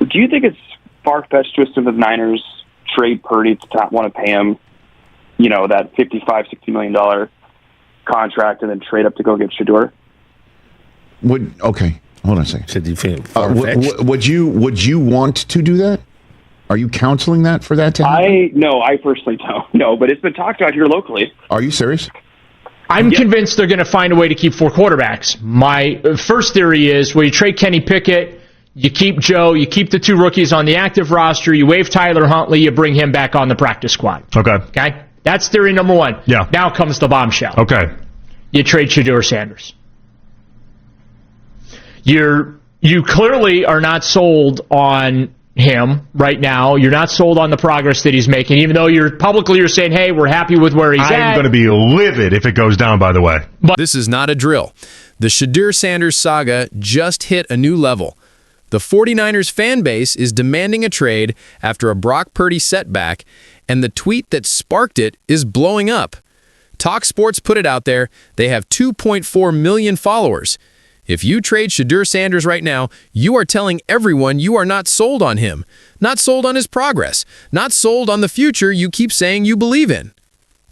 Do you think it's far-fetched to assume the Niners trade Purdy to not want to pay him, that $55-60 million contract and then trade up to go get Shedeur? Okay, hold on a second. Should you feel far-fetched? Would you want to do that? Are you counseling that for that to happen? No, I personally don't. No, but it's been talked about here locally. Are you serious? I'm convinced they're going to find a way to keep 4 quarterbacks. My first theory is, you trade Kenny Pickett, you keep Joe, you keep the 2 rookies on the active roster, you waive Tyler Huntley, you bring him back on the practice squad. Okay. That's theory number 1. Yeah. Now comes the bombshell. Okay. You trade Shedeur Sanders. You clearly are not sold on him right now. You're not sold on the progress that he's making, even though you're saying, hey, we're happy with where he's at. I'm going to be livid if it goes down, by the way. But this is not a drill. The Shedeur Sanders saga just hit a new level. The 49ers fan base is demanding a trade after a Brock Purdy setback, and the tweet that sparked it is blowing up. Talk Sports put it out there. They have 2.4 million followers. If you trade Shedeur Sanders right now, you are telling everyone you are not sold on him, not sold on his progress, not sold on the future you keep saying you believe in.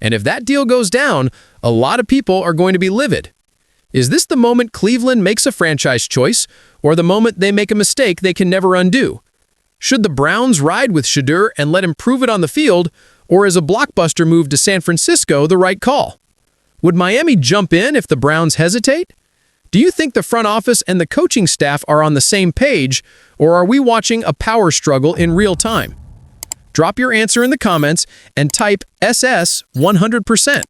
And if that deal goes down, a lot of people are going to be livid. Is this the moment Cleveland makes a franchise choice, or the moment they make a mistake they can never undo? Should the Browns ride with Shedeur and let him prove it on the field, or is a blockbuster move to San Francisco the right call? Would Miami jump in if the Browns hesitate? Do you think the front office and the coaching staff are on the same page, or are we watching a power struggle in real time? Drop your answer in the comments and type SS 100%.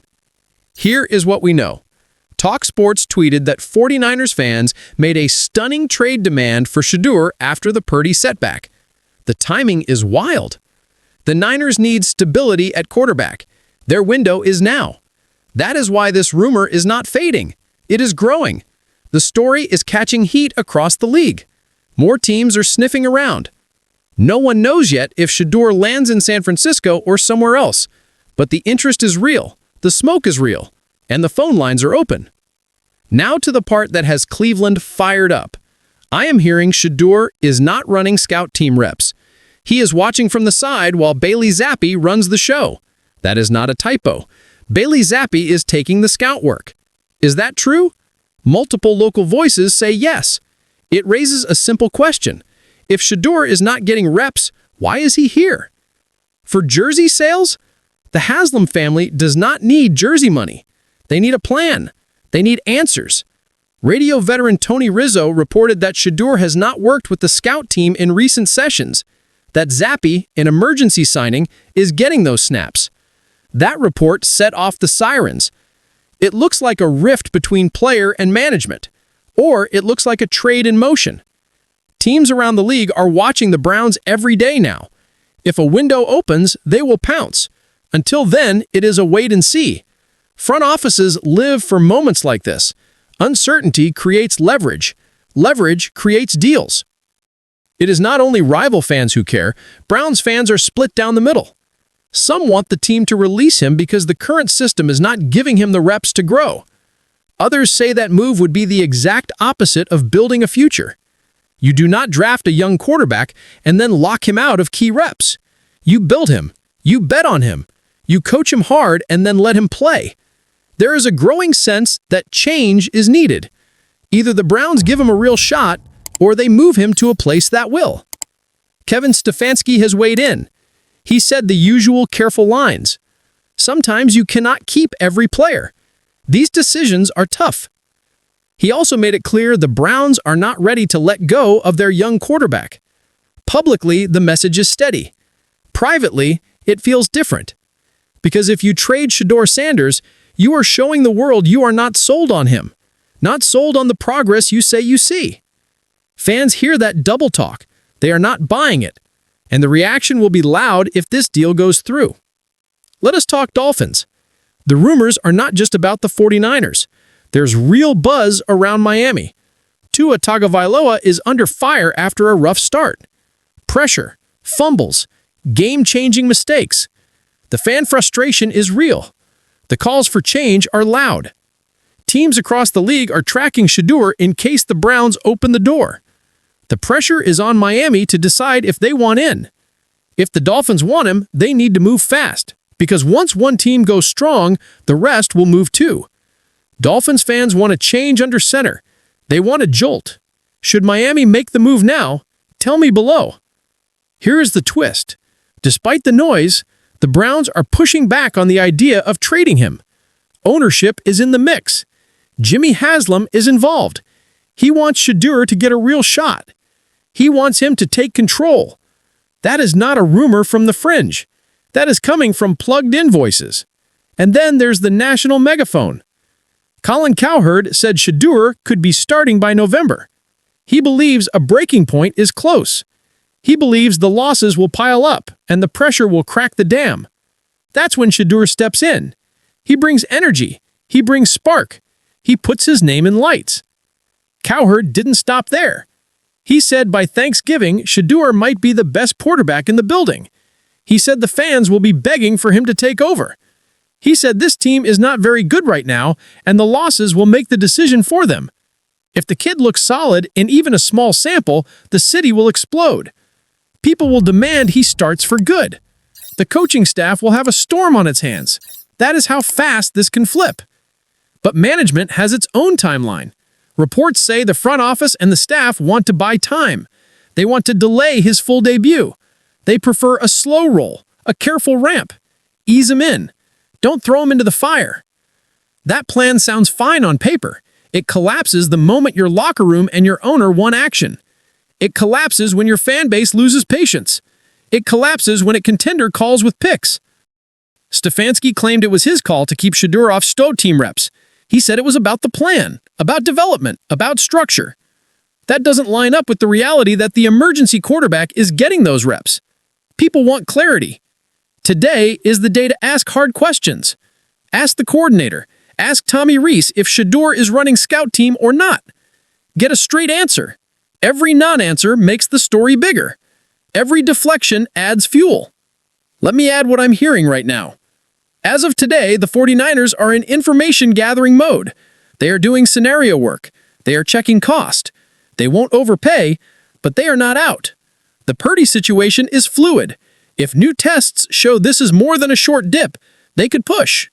Here is what we know. Talk Sports tweeted that 49ers fans made a stunning trade demand for Shedeur after the Purdy setback. The timing is wild. The Niners need stability at quarterback. Their window is now. That is why this rumor is not fading. It is growing. The story is catching heat across the league. More teams are sniffing around. No one knows yet if Shedeur lands in San Francisco or somewhere else, but the interest is real, the smoke is real, and the phone lines are open. Now to the part that has Cleveland fired up. I am hearing Shedeur is not running scout team reps. He is watching from the side while Bailey Zappe runs the show. That is not a typo. Bailey Zappe is taking the scout work. Is that true? Multiple local voices say yes. It raises a simple question. If Shedeur is not getting reps, why is he here? For jersey sales? The Haslam family does not need jersey money. They need a plan. They need answers. Radio veteran Tony Rizzo reported that Shedeur has not worked with the scout team in recent sessions, that Zappe, an emergency signing, is getting those snaps. That report set off the sirens. It looks like a rift between player and management, or it looks like a trade in motion. Teams around the league are watching the Browns every day now. If a window opens, they will pounce. Until then, it is a wait and see. Front offices live for moments like this. Uncertainty creates leverage. Leverage creates deals. It is not only rival fans who care. Browns fans are split down the middle. Some want the team to release him because the current system is not giving him the reps to grow. Others say that move would be the exact opposite of building a future. You do not draft a young quarterback and then lock him out of key reps. You build him. You bet on him. You coach him hard and then let him play. There is a growing sense that change is needed. Either the Browns give him a real shot or they move him to a place that will. Kevin Stefanski has weighed in. He said the usual careful lines. Sometimes you cannot keep every player. These decisions are tough. He also made it clear the Browns are not ready to let go of their young quarterback. Publicly, the message is steady. Privately, it feels different. Because if you trade Shedeur Sanders, you are showing the world you are not sold on him, not sold on the progress you say you see. Fans hear that double talk. They are not buying it. And the reaction will be loud if this deal goes through. Let us talk Dolphins. The rumors are not just about the 49ers. There's real buzz around Miami. Tua Tagovailoa is under fire after a rough start. Pressure, fumbles, game-changing mistakes. The fan frustration is real. The calls for change are loud. Teams across the league are tracking Shedeur in case the Browns open the door. The pressure is on Miami to decide if they want in. If the Dolphins want him, they need to move fast, because once one team goes strong, the rest will move too. Dolphins fans want a change under center. They want a jolt. Should Miami make the move now? Tell me below. Here is the twist. Despite the noise, the Browns are pushing back on the idea of trading him. Ownership is in the mix. Jimmy Haslam is involved. He wants SHEDUR to get a real shot. He wants him to take control. That is not a rumor from the fringe. That is coming from plugged-in voices. And then there's the national megaphone. Colin Cowherd said SHEDUR could be starting by November. He believes a breaking point is close. He believes the losses will pile up and the pressure will crack the dam. That's when SHEDUR steps in. He brings energy. He brings spark. He puts his name in lights. Cowherd didn't stop there. He said by Thanksgiving, SHEDUR might be the best quarterback in the building. He said the fans will be begging for him to take over. He said this team is not very good right now, and the losses will make the decision for them. If the kid looks solid in even a small sample, the city will explode. People will demand he starts for good. The coaching staff will have a storm on its hands. That is how fast this can flip. But management has its own timeline. Reports say the front office and the staff want to buy time. They want to delay his full debut. They prefer a slow roll, a careful ramp. Ease him in. Don't throw him into the fire. That plan sounds fine on paper. It collapses the moment your locker room and your owner want action. It collapses when your fan base loses patience. It collapses when a contender calls with picks. Stefanski claimed it was his call to keep SHEDUR off STO team reps. He said it was about the plan, about development, about structure. That doesn't line up with the reality that the emergency quarterback is getting those reps. People want clarity. Today is the day to ask hard questions. Ask the coordinator. Ask Tommy Rees if SHEDUR is running scout team or not. Get a straight answer. Every non-answer makes the story bigger. Every deflection adds fuel. Let me add what I'm hearing right now. As of today, the 49ers are in information-gathering mode. They are doing scenario work. They are checking cost. They won't overpay, but they are not out. The Purdy situation is fluid. If new tests show this is more than a short dip, they could push.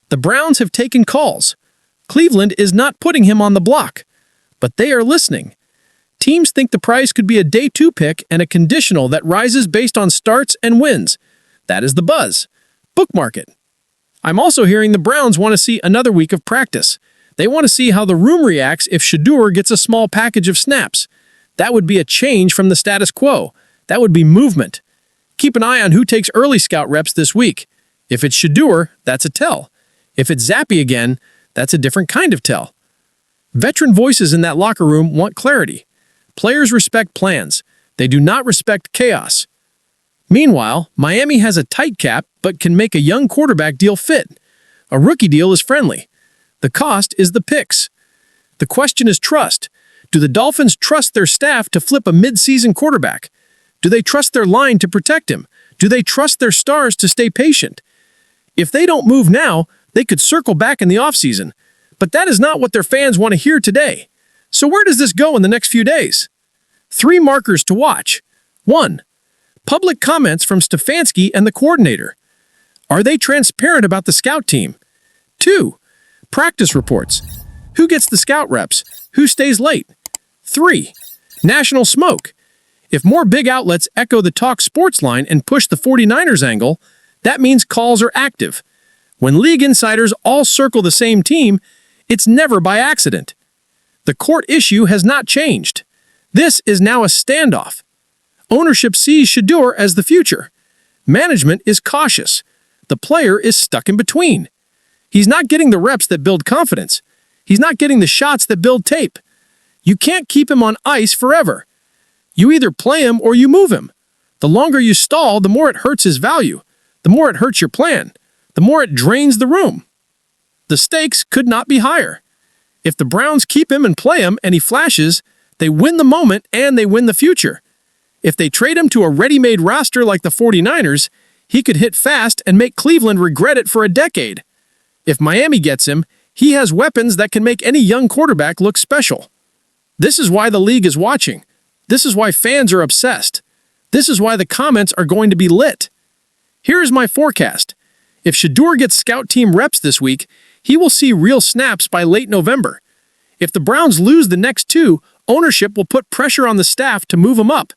The Browns have taken calls. Cleveland is not putting him on the block, but they are listening. Teams think the price could be a day 2 pick and a conditional that rises based on starts and wins. That is the buzz. Bookmark it. I'm also hearing the Browns want to see another week of practice. They want to see how the room reacts if SHEDUR gets a small package of snaps. That would be a change from the status quo. That would be movement. Keep an eye on who takes early scout reps this week. If it's SHEDUR, that's a tell. If it's Zappe again, that's a different kind of tell. Veteran voices in that locker room want clarity. Players respect plans. They do not respect chaos. Meanwhile, Miami has a tight cap but can make a young quarterback deal fit. A rookie deal is friendly. The cost is the picks. The question is trust. Do the Dolphins trust their staff to flip a mid-season quarterback? Do they trust their line to protect him? Do they trust their stars to stay patient? If they don't move now, they could circle back in the offseason. But that is not what their fans want to hear today. So where does this go in the next few days? 3 markers to watch. 1. Public comments from Stefanski and the coordinator. Are they transparent about the scout team? 2. Practice reports. Who gets the scout reps? Who stays late? 3. National smoke. If more big outlets echo the Talk Sports line and push the 49ers angle, that means calls are active. When league insiders all circle the same team, it's never by accident. The court issue has not changed. This is now a standoff. Ownership sees SHEDUR as the future. Management is cautious. The player is stuck in between. He's not getting the reps that build confidence. He's not getting the shots that build tape. You can't keep him on ice forever. You either play him or you move him. The longer you stall, the more it hurts his value. The more it hurts your plan. The more it drains the room. The stakes could not be higher. If the Browns keep him and play him and he flashes, they win the moment and they win the future. If they trade him to a ready-made roster like the 49ers, he could hit fast and make Cleveland regret it for a decade. If Miami gets him, he has weapons that can make any young quarterback look special. This is why the league is watching. This is why fans are obsessed. This is why the comments are going to be lit. Here is my forecast. If Shedeur gets scout team reps this week, he will see real snaps by late November. If the Browns lose the next two, ownership will put pressure on the staff to move him up.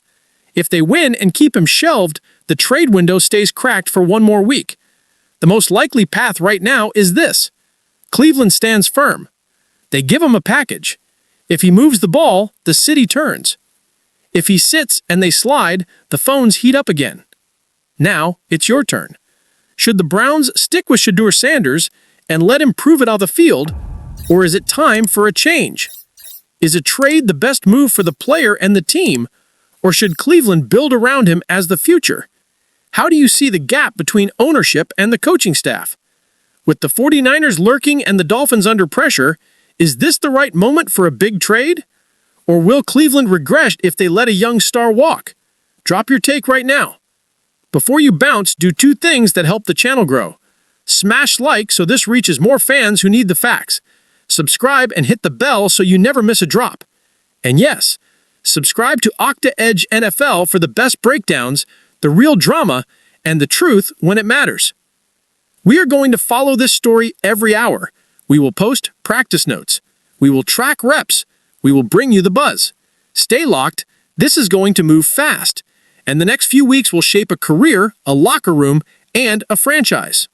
If they win and keep him shelved, the trade window stays cracked for one more week. The most likely path right now is this. Cleveland stands firm. They give him a package. If he moves the ball, the city turns. If he sits and they slide, the phones heat up again. Now, it's your turn. Should the Browns stick with Shedeur Sanders and let him prove it on the field, or is it time for a change? Is a trade the best move for the player and the team, or should Cleveland build around him as the future? How do you see the gap between ownership and the coaching staff? With the 49ers lurking and the Dolphins under pressure, is this the right moment for a big trade? Or will Cleveland regress if they let a young star walk? Drop your take right now. Before you bounce, do two things that help the channel grow. Smash like so this reaches more fans who need the facts. Subscribe and hit the bell so you never miss a drop. And yes, subscribe to Octa Edge NFL for the best breakdowns, the real drama, and the truth when it matters. We are going to follow this story every hour. We will post practice notes. We will track reps. We will bring you the buzz. Stay locked. This is going to move fast. And the next few weeks will shape a career, a locker room, and a franchise.